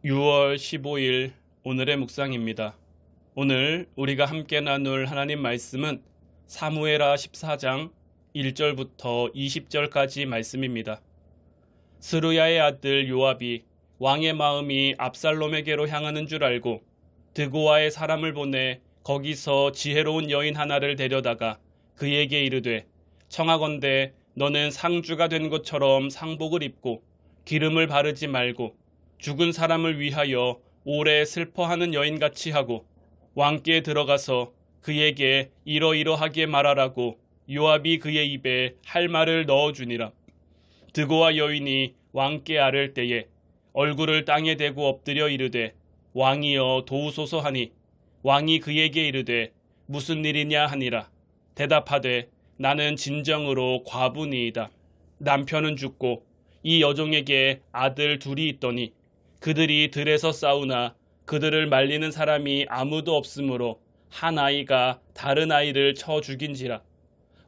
6월 15일 오늘의 묵상입니다. 오늘 우리가 함께 나눌 하나님 말씀은 사무엘하 14장 1절부터 20절까지 말씀입니다. 스루야의 아들 요압이 왕의 마음이 압살롬에게로 향하는 줄 알고 드고아의 사람을 보내 거기서 지혜로운 여인 하나를 데려다가 그에게 이르되 청하건대 너는 상주가 된 것처럼 상복을 입고 기름을 바르지 말고 죽은 사람을 위하여 오래 슬퍼하는 여인같이 하고 왕께 들어가서 그에게 이러이러하게 말하라고 요압이 그의 입에 할 말을 넣어주니라. 드고와 여인이 왕께 아를 때에 얼굴을 땅에 대고 엎드려 이르되 왕이여 도우소서 하니 왕이 그에게 이르되 무슨 일이냐 하니라. 대답하되 나는 진정으로 과부니이다. 남편은 죽고 이 여종에게 아들 둘이 있더니 그들이 들에서 싸우나 그들을 말리는 사람이 아무도 없으므로 한 아이가 다른 아이를 쳐 죽인지라.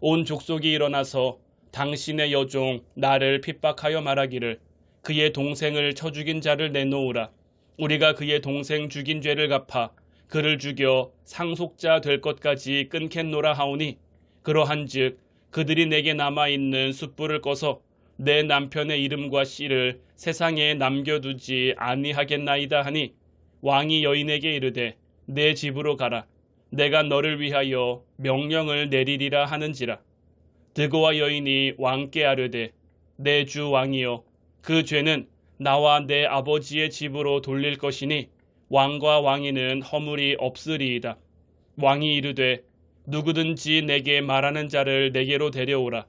온 족속이 일어나서 당신의 여종 나를 핍박하여 말하기를 그의 동생을 쳐 죽인 자를 내놓으라. 우리가 그의 동생 죽인 죄를 갚아 그를 죽여 상속자 될 것까지 끊겠노라 하오니 그러한즉 그들이 내게 남아있는 숯불을 꺼서 내 남편의 이름과 씨를 세상에 남겨두지 아니하겠나이다 하니 왕이 여인에게 이르되 내 집으로 가라. 내가 너를 위하여 명령을 내리리라 하는지라. 드고와 여인이 왕께 아뢰되 내 주 왕이여 그 죄는 나와 내 아버지의 집으로 돌릴 것이니 왕과 왕이는 허물이 없으리이다. 왕이 이르되 누구든지 내게 말하는 자를 내게로 데려오라.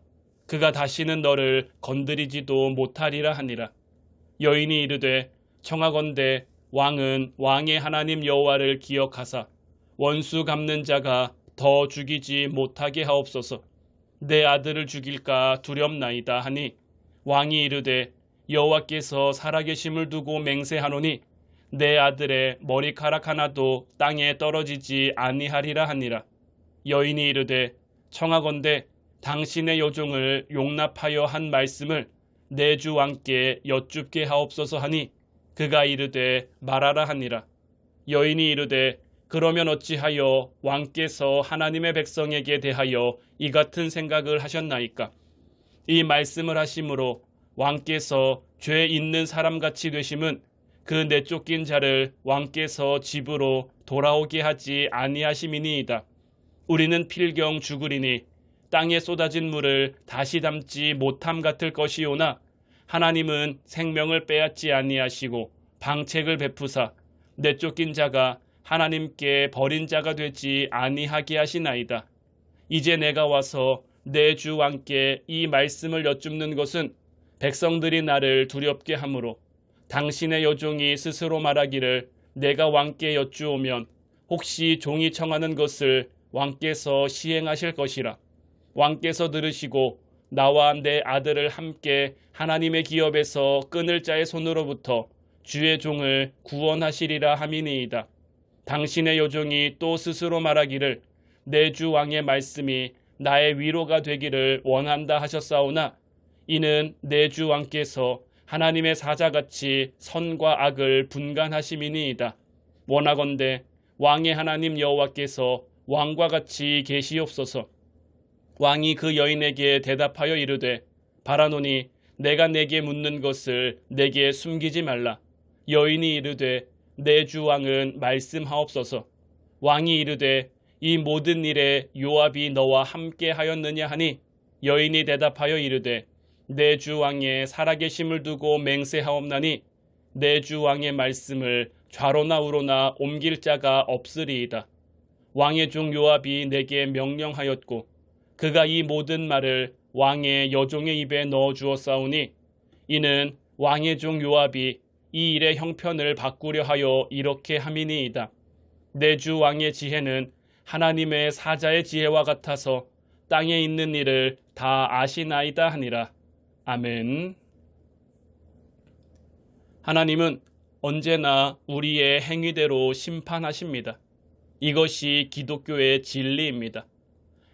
그가 다시는 너를 건드리지도 못하리라 하니라. 여인이 이르되 청하건대 왕은 왕의 하나님 여호와를 기억하사 원수 갚는 자가 더 죽이지 못하게 하옵소서. 내 아들을 죽일까 두렵나이다 하니 왕이 이르되 여호와께서 살아계심을 두고 맹세하노니 내 아들의 머리카락 하나도 땅에 떨어지지 아니하리라 하니라. 여인이 이르되 청하건대 당신의 여종을 용납하여 한 말씀을 내 주 왕께 여쭙게 하옵소서 하니 그가 이르되 말하라 하니라. 여인이 이르되 그러면 어찌하여 왕께서 하나님의 백성에게 대하여 이 같은 생각을 하셨나이까? 이 말씀을 하심으로 왕께서 죄 있는 사람같이 되심은 그 내쫓긴 자를 왕께서 집으로 돌아오게 하지 아니하심이니이다. 우리는 필경 죽으리니 땅에 쏟아진 물을 다시 담지 못함 같을 것이오나 하나님은 생명을 빼앗지 아니하시고 방책을 베푸사 내쫓긴 자가 하나님께 버린 자가 되지 아니하게 하시나이다. 이제 내가 와서 내 주 왕께 이 말씀을 여쭙는 것은 백성들이 나를 두렵게 하므로 당신의 여종이 스스로 말하기를 내가 왕께 여쭈오면 혹시 종이 청하는 것을 왕께서 시행하실 것이라. 왕께서 들으시고 나와 내 아들을 함께 하나님의 기업에서 끊을 자의 손으로부터 주의 종을 구원하시리라 함이니이다. 당신의 여종이 또 스스로 말하기를 내 주 왕의 말씀이 나의 위로가 되기를 원한다 하셨사오나 이는 내 주 왕께서 하나님의 사자같이 선과 악을 분간하심이니이다. 원하건대 왕의 하나님 여호와께서 왕과 같이 계시옵소서. 왕이 그 여인에게 대답하여 이르되 바라노니 내가 내게 묻는 것을 내게 숨기지 말라. 여인이 이르되 내 주 왕은 말씀하옵소서. 왕이 이르되 이 모든 일에 요압이 너와 함께 하였느냐 하니 여인이 대답하여 이르되 내 주 왕의 살아계심을 두고 맹세하옵나니 내 주 왕의 말씀을 좌로나 우로나 옮길 자가 없으리이다. 왕의 종 요압이 내게 명령하였고 그가 이 모든 말을 왕의 여종의 입에 넣어 주었사오니 이는 왕의 종 요압이 이 일의 형편을 바꾸려 하여 이렇게 함이니이다. 내 주 왕의 지혜는 하나님의 사자의 지혜와 같아서 땅에 있는 일을 다 아시나이다 하니라. 아멘. 하나님은 언제나 우리의 행위대로 심판하십니다. 이것이 기독교의 진리입니다.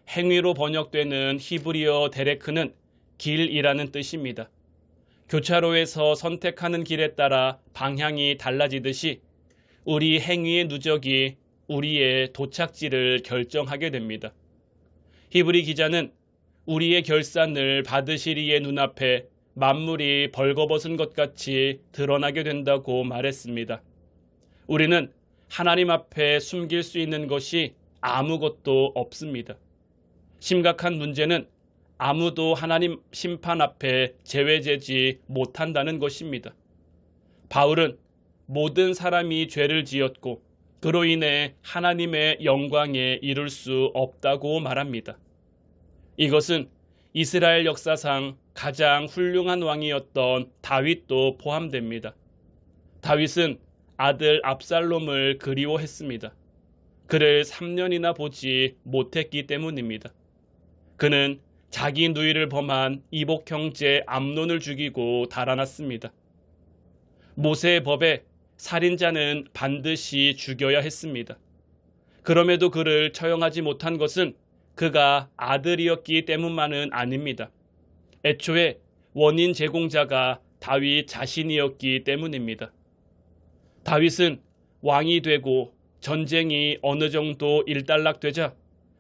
행위로 번역되는 히브리어 데레크는 길이라는 뜻입니다. 교차로에서 선택하는 길에 따라 방향이 달라지듯이 우리 행위의 누적이 우리의 도착지를 결정하게 됩니다. 히브리 기자는 우리의 결산을 받으실 이의 눈앞에 만물이 벌거벗은 것 같이 드러나게 된다고 말했습니다. 우리는 하나님 앞에 숨길 수 있는 것이 아무것도 없습니다. 심각한 문제는 아무도 하나님 심판 앞에 제외되지 못한다는 것입니다. 바울은 모든 사람이 죄를 지었고 그로 인해 하나님의 영광에 이를 수 없다고 말합니다. 이것은 이스라엘 역사상 가장 훌륭한 왕이었던 다윗도 포함됩니다. 다윗은 아들 압살롬을 그리워했습니다. 그를 3년이나 보지 못했기 때문입니다. 그는 자기 누이를 범한 이복 형제 암논을 죽이고 달아났습니다. 모세의 법에 살인자는 반드시 죽여야 했습니다. 그럼에도 그를 처형하지 못한 것은 그가 아들이었기 때문만은 아닙니다. 애초에 원인 제공자가 다윗 자신이었기 때문입니다. 다윗은 왕이 되고 전쟁이 어느 정도 일단락되자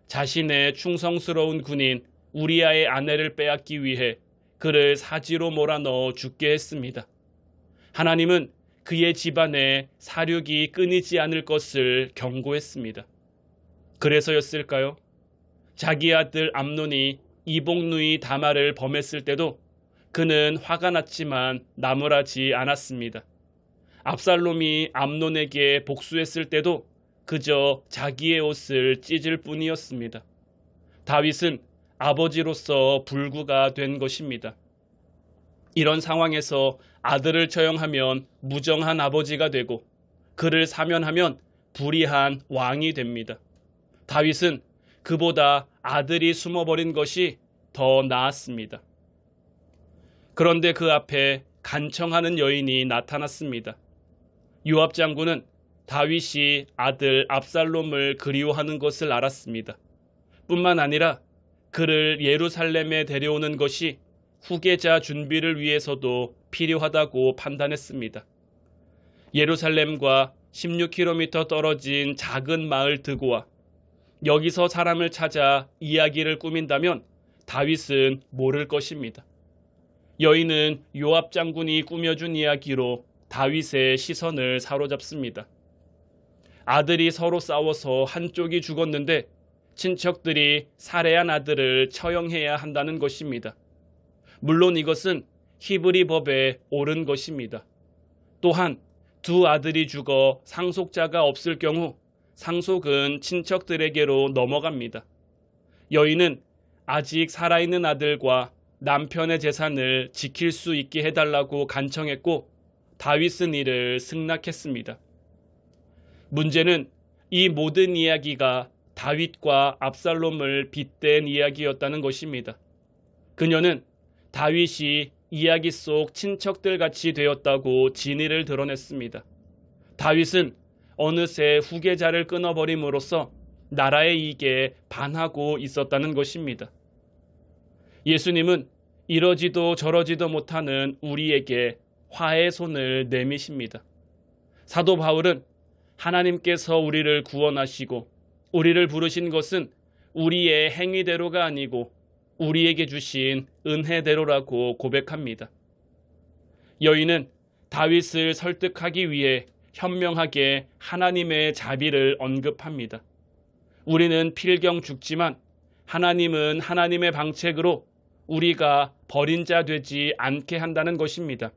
자신의 충성스러운 군인 우리아의 아내를 빼앗기 위해 그를 사지로 몰아넣어 죽게 했습니다. 하나님은 그의 집안에 사륙이 끊이지 않을 것을 경고했습니다. 그래서였을까요? 자기 아들 암논이 이복누이 다말을 범했을 때도 그는 화가 났지만 나무라지 않았습니다. 압살롬이 암논에게 복수했을 때도 그저 자기의 옷을 찢을 뿐이었습니다. 다윗은 아버지로서 불구가 된 것입니다. 이런 상황에서 아들을 처형하면 무정한 아버지가 되고 그를 사면하면 불의한 왕이 됩니다. 다윗은 그보다 아들이 숨어버린 것이 더 나았습니다. 그런데 그 앞에 간청하는 여인이 나타났습니다. 요압 장군은 다윗이 아들 압살롬을 그리워하는 것을 알았습니다. 뿐만 아니라 그를 예루살렘에 데려오는 것이 후계자 준비를 위해서도 필요하다고 판단했습니다. 예루살렘과 16km 떨어진 작은 마을 드고와 여기서 사람을 찾아 이야기를 꾸민다면 다윗은 모를 것입니다. 여인은 요압 장군이 꾸며준 이야기로 다윗의 시선을 사로잡습니다. 아들이 서로 싸워서 한쪽이 죽었는데 친척들이 살해한 아들을 처형해야 한다는 것입니다. 물론 이것은 히브리 법에 옳은 것입니다. 또한 두 아들이 죽어 상속자가 없을 경우 상속은 친척들에게로 넘어갑니다. 여인은 아직 살아있는 아들과 남편의 재산을 지킬 수 있게 해달라고 간청했고 다윗은 이를 승낙했습니다. 문제는 이 모든 이야기가 다윗과 압살롬을 빗댄 이야기였다는 것입니다. 그녀는 다윗이 이야기 속 친척들 같이 되었다고 진의를 드러냈습니다. 다윗은 어느새 후계자를 끊어버림으로써 나라의 이익에 반하고 있었다는 것입니다. 예수님은 이러지도 저러지도 못하는 우리에게 화해의 손을 내미십니다. 사도 바울은 하나님께서 우리를 구원하시고 우리를 부르신 것은 우리의 행위대로가 아니고 우리에게 주신 은혜대로라고 고백합니다. 여인은 다윗을 설득하기 위해 현명하게 하나님의 자비를 언급합니다. 우리는 필경 죽지만 하나님은 하나님의 방책으로 우리가 버린 자 되지 않게 한다는 것입니다.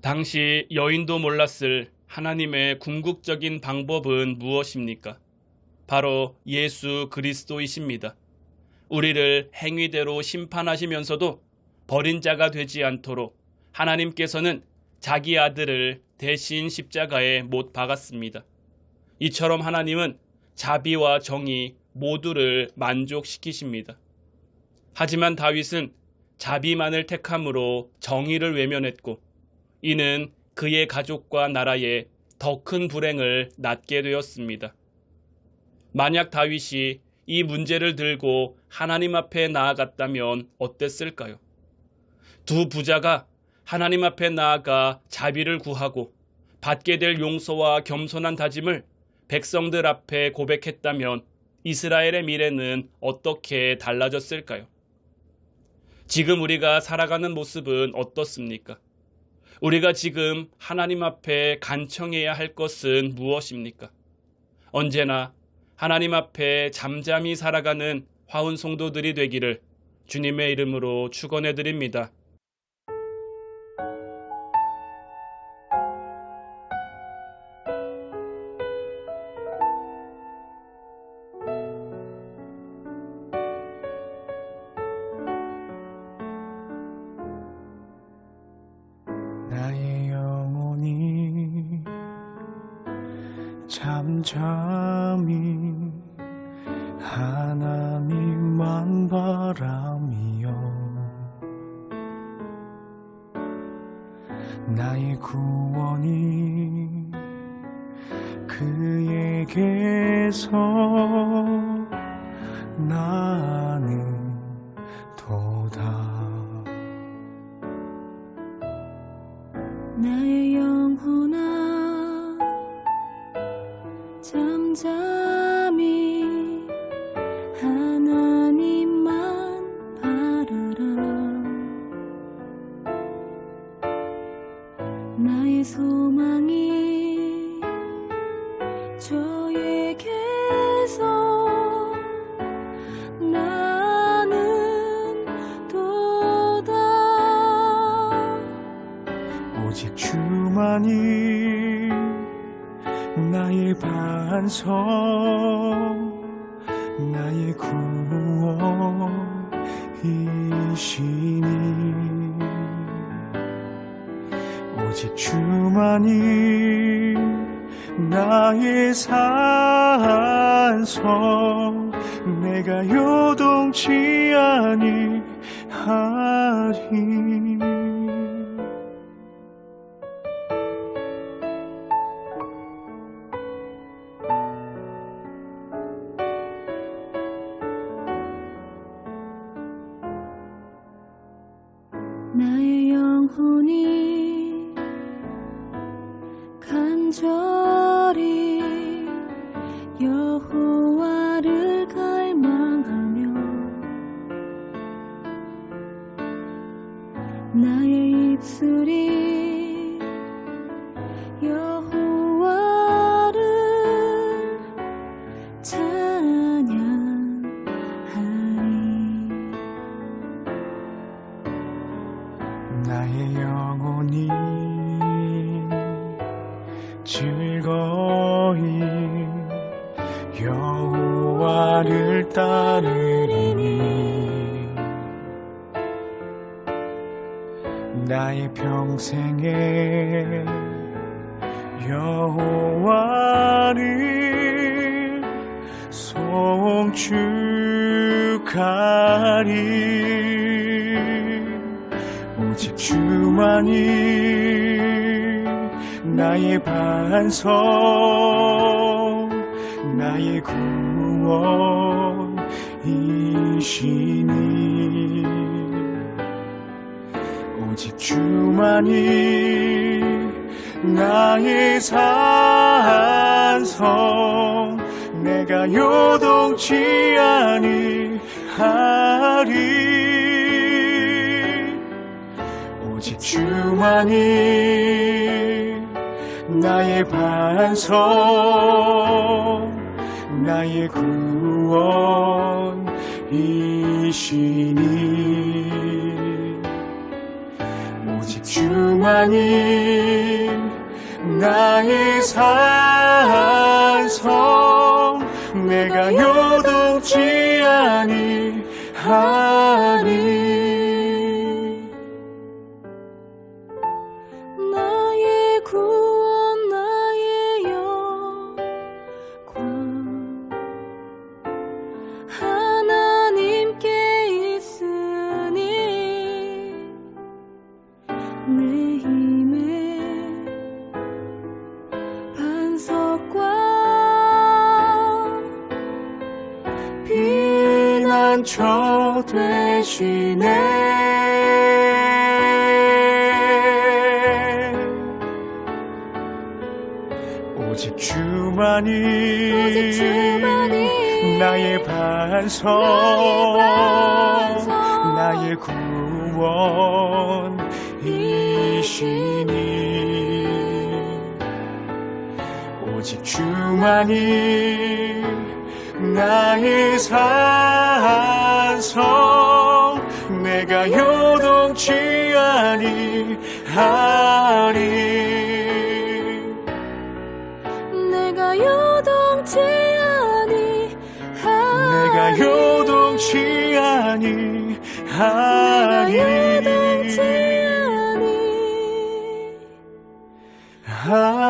당시 여인도 몰랐을 하나님의 궁극적인 방법은 무엇입니까? 바로 예수 그리스도이십니다. 우리를 행위대로 심판하시면서도 버린 자가 되지 않도록 하나님께서는 자기 아들을 대신 십자가에 못 박았습니다. 이처럼 하나님은 자비와 정의 모두를 만족시키십니다. 하지만 다윗은 자비만을 택함으로 정의를 외면했고 이는 그의 가족과 나라에 더 큰 불행을 낳게 되었습니다. 만약 다윗이 이 문제를 들고 하나님 앞에 나아갔다면 어땠을까요? 두 부자가 하나님 앞에 나아가 자비를 구하고 받게 될 용서와 겸손한 다짐을 백성들 앞에 고백했다면 이스라엘의 미래는 어떻게 달라졌을까요? 지금 우리가 살아가는 모습은 어떻습니까? 우리가 지금 하나님 앞에 간청해야 할 것은 무엇입니까? 언제나 하나님 앞에 잠잠히 살아가는 화운 성도들이 되기를 주님의 이름으로 축원해 드립니다. 나의 영혼이 잠잠히 하나님만 바라며 나의 구원이 그에게서 나는 도다. 나의 영혼아 잠잠히 하나님만 바라라. 나의 소망이 주에게서 나는 도다. 오직 주만이 나의 반석, 나의 구원이시니. 오직 주만이 나의 산성, 내가 요동치 아니하리. 나의 영혼이 간절히 여호와를 갈망하며 나의 입술이 여호와를 찬양하리. 나의 영혼이 즐거이 여호와를 따르리니. 나의 평생에 여호와를 송축하리. 오직 주만이 나의 반석, 나의 구원이시니. 오직 주만이 나의 산성, 내가 요동치 아니하리. 오직 주만이 나의 반석, 나의 구원이시니. 오직 주만이 나의 산성, 내가 요동치 아니하리. 나의 구원 나의 영광 하나님께 있으니. 내 힘의 반석과 피난처 되시네. 오직 주만이 나의 반석, 나의 구원이시니 오직 주만이 나의 산성, 내가 요동치 아니하리. 내가 요동치 내가 요동치 아니하리. 아니